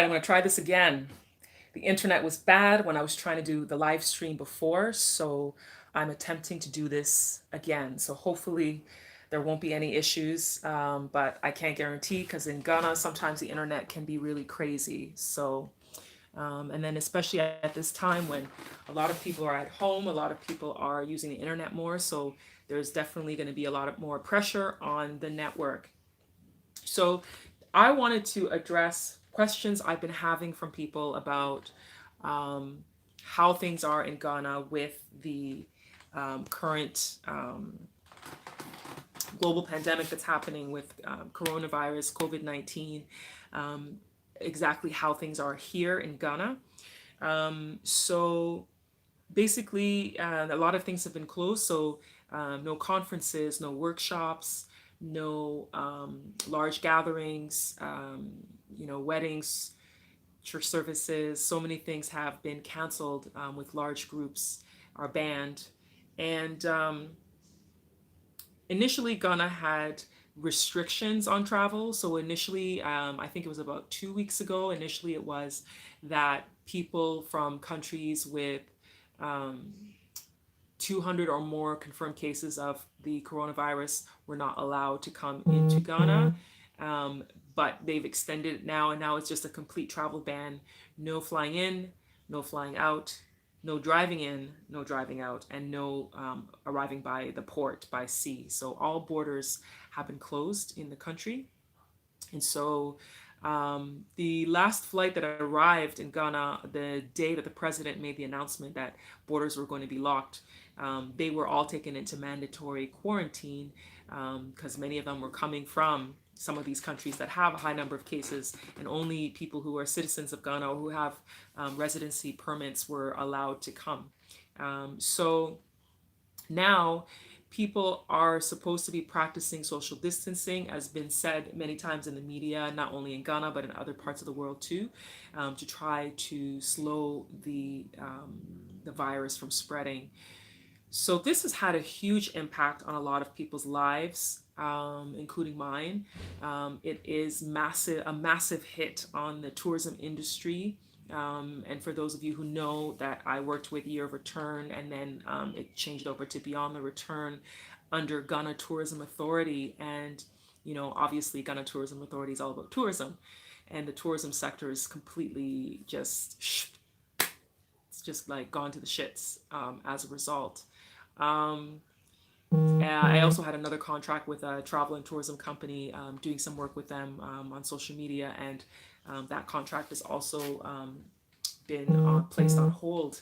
I'm going to try this again. The internet was bad when I was trying to do the live stream before, so I'm attempting to do this again. So hopefully there won't be any issues, but I can't guarantee because in Ghana sometimes the internet can be really crazy. So and then especially at this time when a lot of people are at home, a lot of people are using the internet more, so there's definitely going to be a lot of more pressure on the network. So I wanted to address questions I've been having from people about um, how things are in Ghana with the current global pandemic that's happening with coronavirus, COVID 19, um, exactly how things are here in Ghana. So basically, a lot of things have been closed. So no conferences, no workshops, no large gatherings, weddings, church services. So many things have been canceled with large groups are banned. And initially, Ghana had restrictions on travel. So initially, I think it was about 2 weeks ago, initially it was that people from countries with um, 200 or more confirmed cases of the coronavirus were not allowed to come into Ghana. Um, but they've extended it now, and now it's just a complete travel ban. No flying in, no flying out, no driving in, no driving out, and no arriving by the port by sea. So all borders have been closed in the country. And so the last flight that arrived in Ghana, the day that the president made the announcement that borders were going to be locked, they were all taken into mandatory quarantine because many of them were coming from some of these countries that have a high number of cases, and only people who are citizens of Ghana or who have residency permits were allowed to come. So now people are supposed to be practicing social distancing, as been said many times in the media, not only in Ghana but in other parts of the world too, to try to slow the virus from spreading. So this has had a huge impact on a lot of people's lives, including mine. It is a massive hit on the tourism industry. And for those of you who know that I worked with Year of Return, and then it changed over to Beyond the Return under Ghana Tourism Authority. And, obviously Ghana Tourism Authority is all about tourism. And the tourism sector is completely it's just like gone to the shits as a result. Um, I also had another contract with a travel and tourism company, doing some work with them on social media, and that contract has also been placed on hold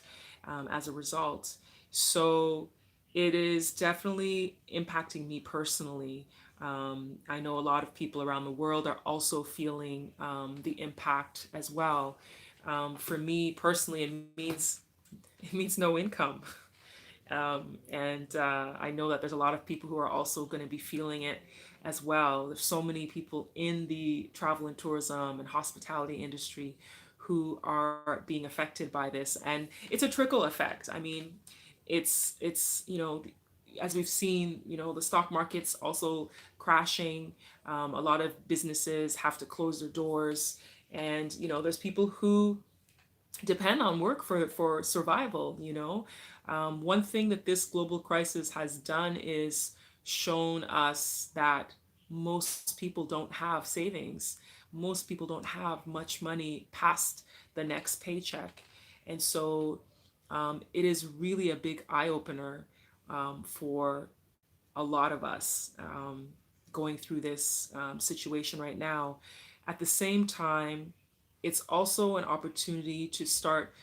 as a result. So it is definitely impacting me personally. I know a lot of people around the world are also feeling the impact as well. For me personally, it means no income. And I know that there's a lot of people who are also going to be feeling it as well. There's so many people in the travel and tourism and hospitality industry who are being affected by this, and it's a trickle effect. I mean, it's as we've seen, the stock market's also crashing. A lot of businesses have to close their doors, and there's people who depend on work for survival. One thing that this global crisis has done is shown us that most people don't have savings. Most people don't have much money past the next paycheck. And so it is really a big eye opener for a lot of us going through this situation right now. At the same time, it's also an opportunity to start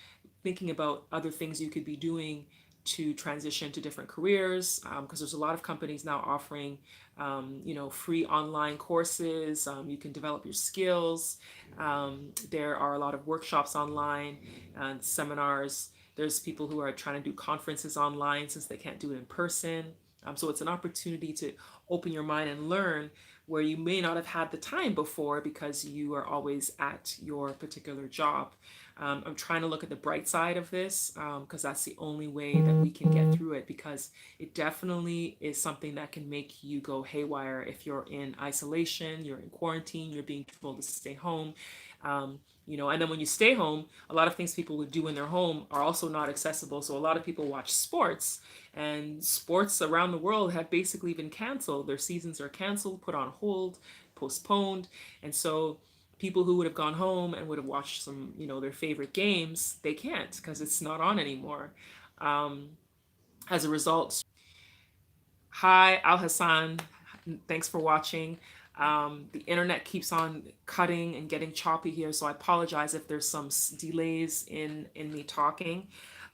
thinking about other things you could be doing to transition to different careers, because there's a lot of companies now offering free online courses. You can develop your skills. There are a lot of workshops online and seminars. There's people who are trying to do conferences online since they can't do it in person. So it's an opportunity to open your mind and learn where you may not have had the time before because you are always at your particular job. I'm trying to look at the bright side of this because that's the only way that we can get through it, because it definitely is something that can make you go haywire if you're in isolation, you're in quarantine, you're being told to stay home. And then when you stay home, a lot of things people would do in their home are also not accessible. So a lot of people watch sports, and sports around the world have basically been canceled. Their seasons are canceled, put on hold, postponed. And so people who would have gone home and would have watched some, their favorite games, they can't because it's not on anymore. Um, as a result, hi, Al Hassan. Thanks for watching. The internet keeps on cutting and getting choppy here, so I apologize if there's some delays in me talking.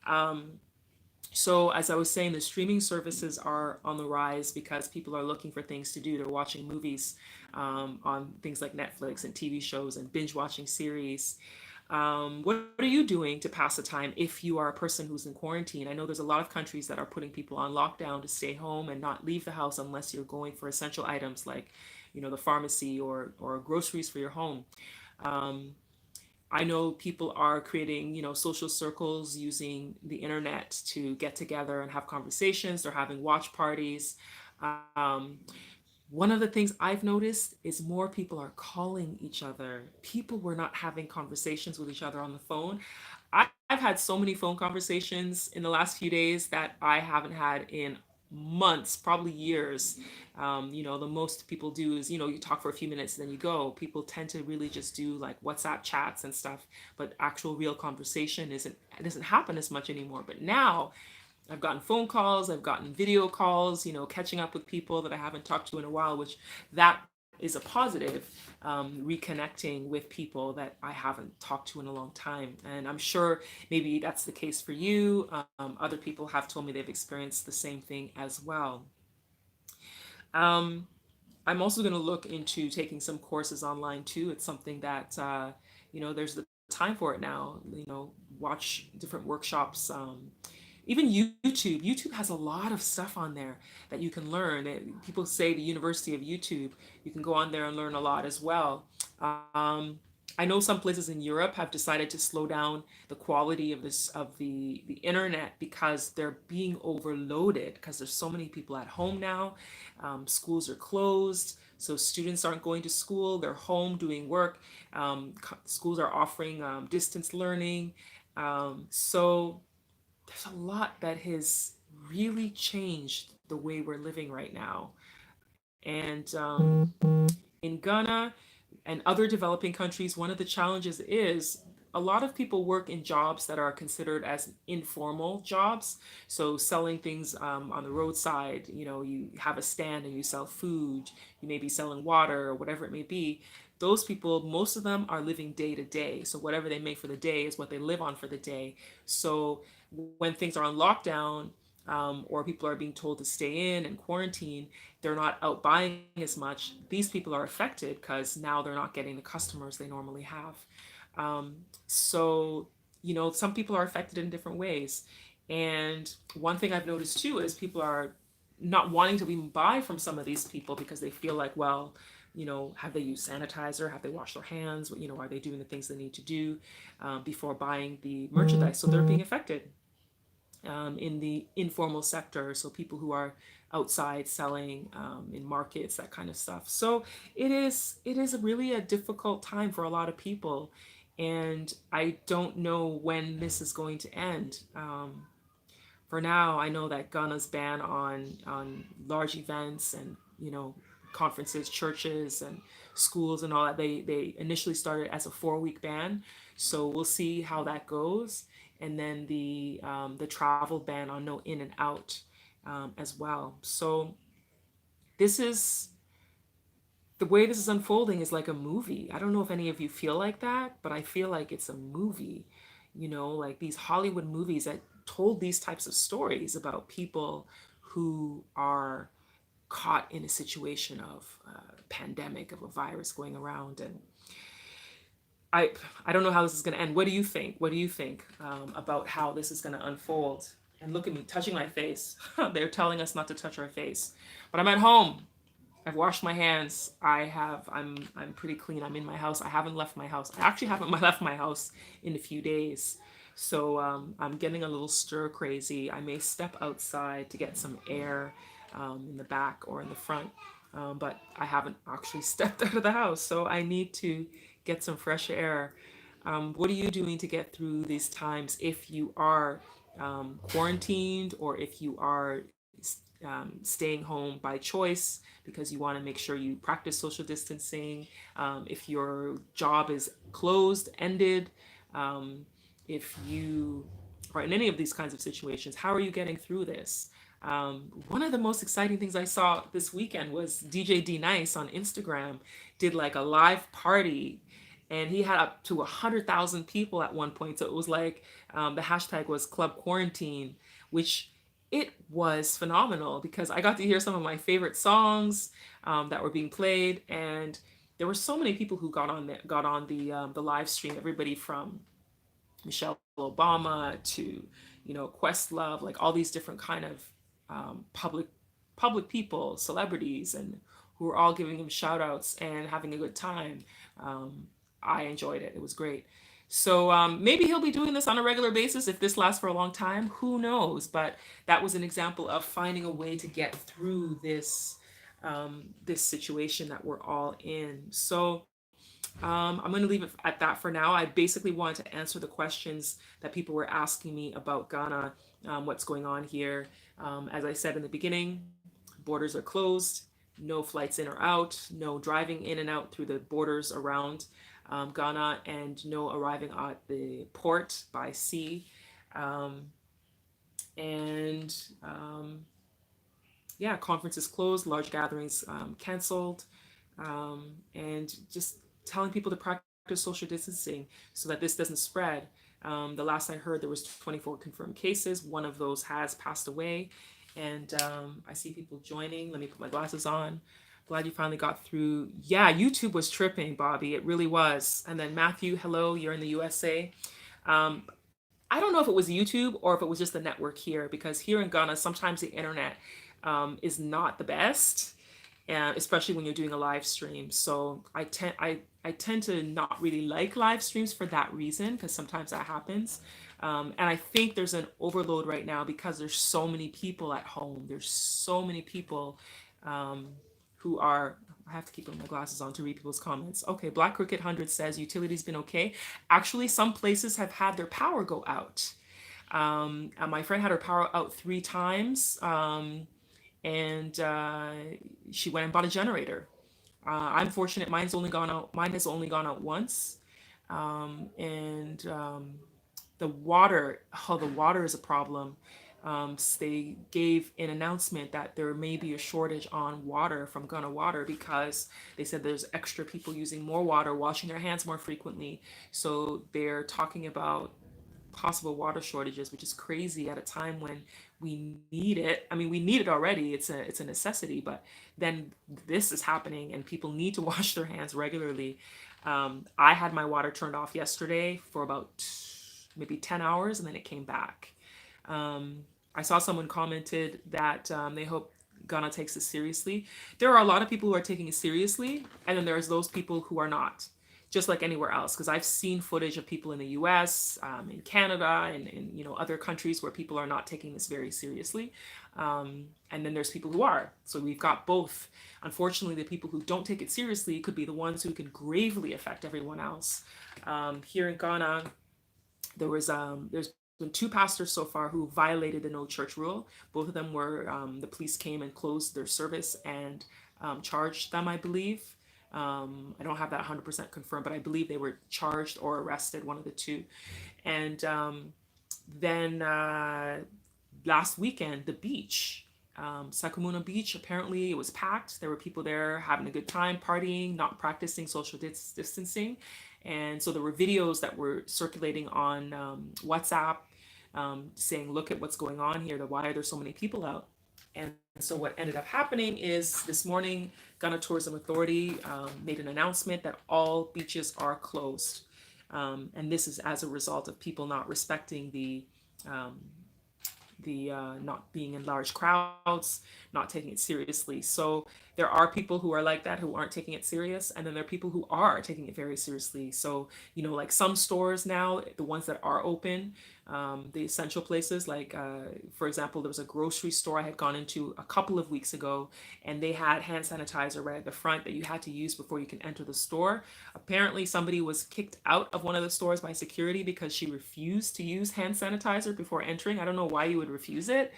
Um, so as I was saying, the streaming services are on the rise because people are looking for things to do. They're watching movies on things like Netflix and TV shows and binge watching series. What are you doing to pass the time if you are a person who's in quarantine? I know there's a lot of countries that are putting people on lockdown to stay home and not leave the house unless you're going for essential items like, the pharmacy or groceries for your home. Um, I know people are creating, social circles using the internet to get together and have conversations. They're having watch parties. Um, One of the things I've noticed is more people are calling each other. People were not having conversations with each other on the phone. I've had so many phone conversations in the last few days that I haven't had in months, probably years. The most people do is, you talk for a few minutes, then you go. People tend to really just do like WhatsApp chats and stuff, but actual real conversation it doesn't happen as much anymore. But now I've gotten phone calls, I've gotten video calls, catching up with people that I haven't talked to in a while, which that is a positive, reconnecting with people that I haven't talked to in a long time. And I'm sure maybe that's the case for you. Other people have told me they've experienced the same thing as well. Um, I'm also going to look into taking some courses online too. It's something that, there's the time for it now, watch different workshops. Even YouTube. YouTube has a lot of stuff on there that you can learn. People say the University of YouTube. You can go on there and learn a lot as well. Um, I know some places in Europe have decided to slow down the quality of the internet because they're being overloaded because there's so many people at home now. Schools are closed, so students aren't going to school. They're home doing work. Schools are offering distance learning. So there's a lot that has really changed the way we're living right now. And in Ghana and other developing countries, one of the challenges is a lot of people work in jobs that are considered as informal jobs. So selling things on the roadside, you have a stand and you sell food, you may be selling water or whatever it may be. Those people, most of them are living day to day. So whatever they make for the day is what they live on for the day. So when things are on lockdown, or people are being told to stay in and quarantine, they're not out buying as much. These people are affected because now they're not getting the customers they normally have. So, some people are affected in different ways. And one thing I've noticed too is people are not wanting to even buy from some of these people because they feel like, well, have they used sanitizer? Have they washed their hands? Are they doing the things they need to do before buying the merchandise? So they're being affected in the informal sector, so people who are outside selling in markets, that kind of stuff. So it is really a difficult time for a lot of people, and I don't know when this is going to end. For now, I know that Ghana's ban on large events and conferences, churches, and schools and all that. They initially started as a 4 week ban, so we'll see how that goes. And then the travel ban on no in and out as well. So this is the way this is unfolding is like a movie. I don't know if any of you feel like that, but I feel like it's a movie. Like these Hollywood movies that told these types of stories about people who are caught in a situation of pandemic, of a virus going around. And I I don't know how this is going to end. What do you think? What do you think about how this is going to unfold? And look at me touching my face. They're telling us not to touch our face, but I'm at home. I've washed my hands. I'm pretty clean. I'm in my house. I haven't left my house. I actually haven't left my house in a few days. So I'm getting a little stir crazy. I may step outside to get some air in the back or in the front, but I haven't actually stepped out of the house. So I need to get some fresh air. What are you doing to get through these times if you are quarantined, or if you are staying home by choice because you want to make sure you practice social distancing? If your job is closed, ended, um, if you are in any of these kinds of situations, how are you getting through this? One of the most exciting things I saw this weekend was DJ D Nice on Instagram did like a live party, and he had up to 100,000 people at one point. So it was like the hashtag was Club Quarantine, which it was phenomenal because I got to hear some of my favorite songs that were being played, and there were so many people who got on the live stream. Everybody from Michelle Obama to, Questlove, like all these different kind of public people, celebrities, and who were all giving him shout outs and having a good time. Um, I enjoyed it. It was great. So maybe he'll be doing this on a regular basis if this lasts for a long time. Who knows? But that was an example of finding a way to get through this situation that we're all in. So I'm going to leave it at that for now. I basically wanted to answer the questions that people were asking me about Ghana, what's going on here. As I said in the beginning, borders are closed, no flights in or out, no driving in and out through the borders around Ghana, and no arriving at the port by sea. Um, and Yeah, conferences closed, large gatherings canceled, and just telling people to practice social distancing so that this doesn't spread. The last I heard, there was 24 confirmed cases. One of those has passed away, and I see people joining. Let me put my glasses on. Glad you finally got through. Yeah, YouTube was tripping, Bobby. It really was. And then Matthew, hello, you're in the USA. Um, I don't know if it was YouTube or if it was just the network here, because here in Ghana, sometimes the internet is not the best, and especially when you're doing a live stream. So I tend to not really like live streams for that reason, because sometimes that happens. And I think there's an overload right now because there's so many people at home. There's so many people um, who are. I have to keep my glasses on to read people's comments. Okay, Black Cricket 100 says utility's been okay. Actually, some places have had their power go out. And my friend had her power out 3 times, and she went and bought a generator. I'm fortunate; mine's only gone out. Mine has only gone out once, and the water. Oh, the water is a problem. They gave an announcement that there may be a shortage on water from Ghana Water, because they said there's extra people using more water, washing their hands more frequently. So they're talking about possible water shortages, which is crazy at a time when we need it. I mean, we need it already. It's a necessity, but then this is happening and people need to wash their hands regularly. I had my water turned off yesterday for about maybe 10 hours, and then it came back. I saw someone commented that they hope Ghana takes this seriously. There are a lot of people who are taking it seriously, and then there's those people who are not, just like anywhere else. Because I've seen footage of people in the U.S., in Canada, and in other countries where people are not taking this very seriously, and then there's people who are. So we've got both. Unfortunately, the people who don't take it seriously could be the ones who can gravely affect everyone else. Here in Ghana, there's been 2 pastors so far who violated the no church rule. Both of them were the police came and closed their service and charged them, I believe. I don't have that 100% confirmed, but I believe they were charged or arrested, one of the two. And then last weekend, the beach, Sakamuna Beach, apparently it was packed. There were people there having a good time, partying, not practicing social distancing. And so there were videos that were circulating on WhatsApp, saying, look at what's going on here. Why are there so many people out? And so what ended up happening is this morning, Ghana Tourism Authority made an announcement that all beaches are closed. And this is as a result of people not respecting um, the not being in large crowds, not taking it seriously. So there are people who are like that who aren't taking it serious, and then there are people who are taking it very seriously. So, like some stores now, the ones that are open, the essential places, like for example, there was a grocery store I had gone into a couple of weeks ago, and they had hand sanitizer right at the front that you had to use before you can enter the store. Apparently, somebody was kicked out of one of the stores by security because she refused to use hand sanitizer before entering. I don't know why you would refuse it,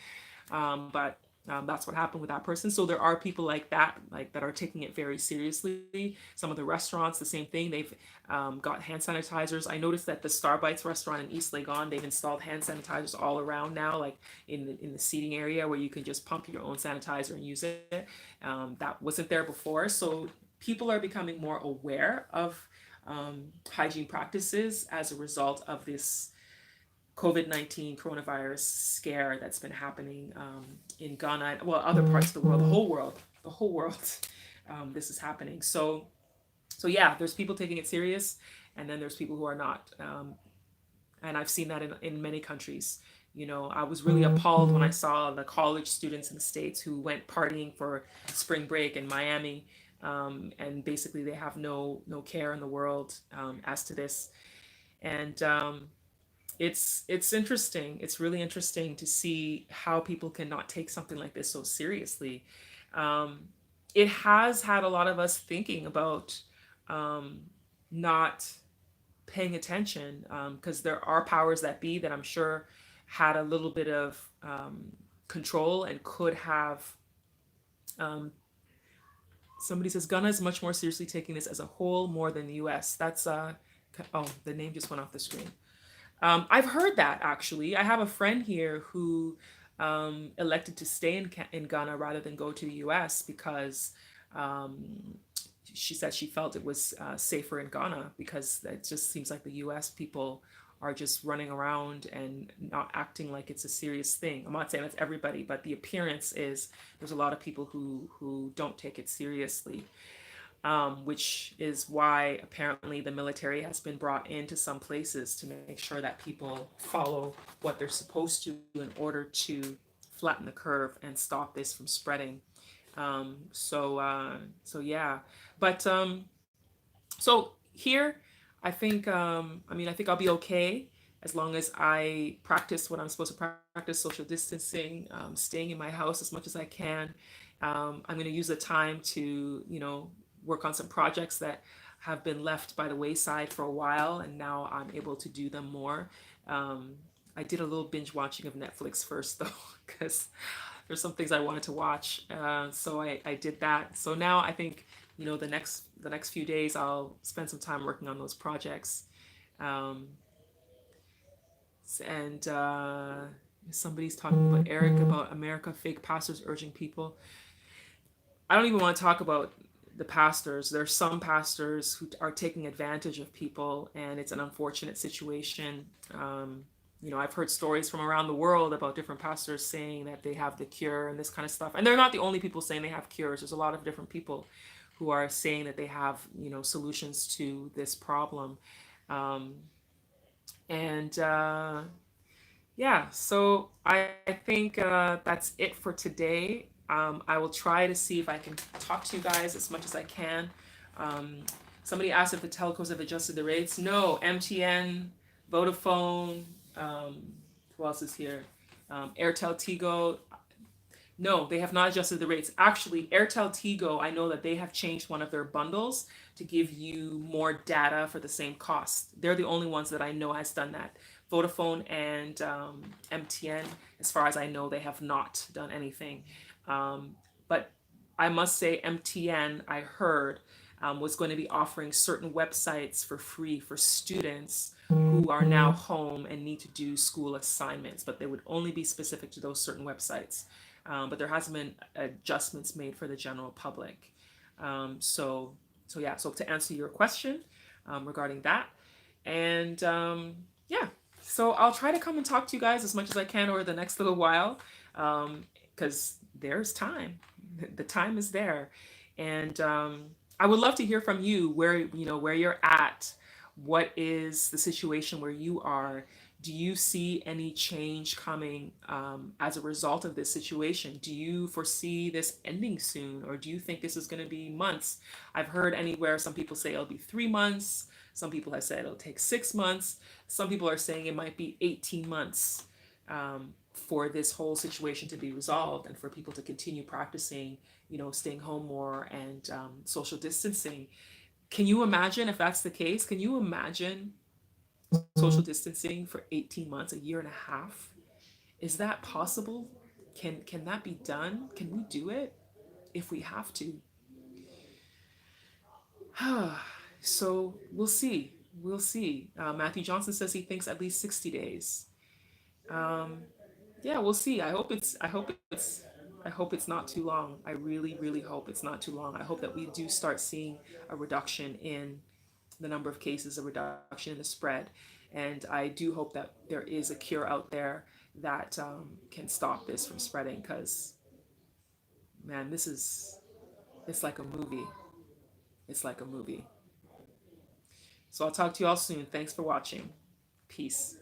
but that's what happened with that person. So there are people like that are taking it very seriously. Some of the restaurants, the same thing. They've got hand sanitizers. I noticed that the Starbites restaurant in East Legon, they've installed hand sanitizers all around now, like in the seating area where you can just pump your own sanitizer and use it. That wasn't there before. So people are becoming more aware of hygiene practices as a result of this COVID-19 coronavirus scare that's been happening in Ghana, well, other parts of the world, the whole world. This is happening. So yeah, there's people taking it serious, and then there's people who are not. And I've seen that in many countries. I was really appalled when I saw the college students in the States who went partying for spring break in Miami, and basically they have no care in the world as to this. And it's interesting. It's really interesting to see how people cannot take something like this so seriously. Um, it has had a lot of us thinking about um, not paying attention, because there are powers that be that I'm sure had a little bit of control and could have. Um, Somebody says Ghana is much more seriously taking this as a whole more than the U.S. That's oh, the name just went off the screen. I've heard that actually. I have a friend here who elected to stay in Ghana rather than go to the US because um, she said she felt it was safer in Ghana because it just seems like the US people are just running around and not acting like it's a serious thing. I'm not saying that's everybody, but the appearance is there's a lot of people who don't take it seriously, which is why apparently the military has been brought into some places to make sure that people follow what they're supposed to in order to flatten the curve and stop this from spreading. So yeah, but so here, I think I'll be okay as long as I practice what I'm supposed to practice: social distancing, staying in my house as much as I can. I'm going to use the time to, work on some projects that have been left by the wayside for a while, and now I'm able to do them more. Um, I did a little binge watching of Netflix first, though, because there's some things I wanted to watch. So I did that. So now I think, the next few days I'll spend some time working on those projects. Um, and somebody's talking about Eric about America fake pastors urging people. I don't even want to talk about the pastors. There's some pastors who are taking advantage of people, and it's an unfortunate situation. I've heard stories from around the world about different pastors saying that they have the cure and this kind of stuff. And they're not the only people saying they have cures. There's a lot of different people who are saying that they have, solutions to this problem. Um, and Yeah, so I think that's it for today. I will try to see if I can talk to you guys as much as I can. Um, Somebody asked if the telcos have adjusted the rates. No, MTN, Vodafone, who else is here? Airtel, Tigo. No, they have not adjusted the rates. Actually, Airtel Tigo, I know that they have changed one of their bundles to give you more data for the same cost. They're the only ones that I know has done that. Vodafone and MTN, as far as I know, they have not done anything. But I must say, MTN, I heard, was going to be offering certain websites for free for students who are now home and need to do school assignments, but they would only be specific to those certain websites. But there hasn't been adjustments made for the general public. Um, so, so yeah. So to answer your question regarding that, and yeah, so I'll try to come and talk to you guys as much as I can over the next little while, because there's time. The time is there, and I would love to hear from you where you're at, What is the situation where you are? Do you see any change coming as a result of this situation? Do you foresee this ending soon, or do you think this is going to be months? I've heard anywhere, some people say it'll be 3 months, some people have said it'll take 6 months, some people are saying it might be 18 months for this whole situation to be resolved and for people to continue practicing, staying home more and social distancing. Can you imagine if that's the case? Can you imagine social distancing for 18 months, a year and a half? Is that possible? Can that be done? Can we do it if we have to? So we'll see. We'll see. Matthew Johnson says he thinks at least 60 days. Um, yeah, we'll see. I hope it's not too long. I really, really hope it's not too long. I hope that we do start seeing a reduction in the number of cases, a reduction in the spread. And I do hope that there is a cure out there that can stop this from spreading because, man, it's like a movie. It's like a movie. So I'll talk to you all soon. Thanks for watching. Peace.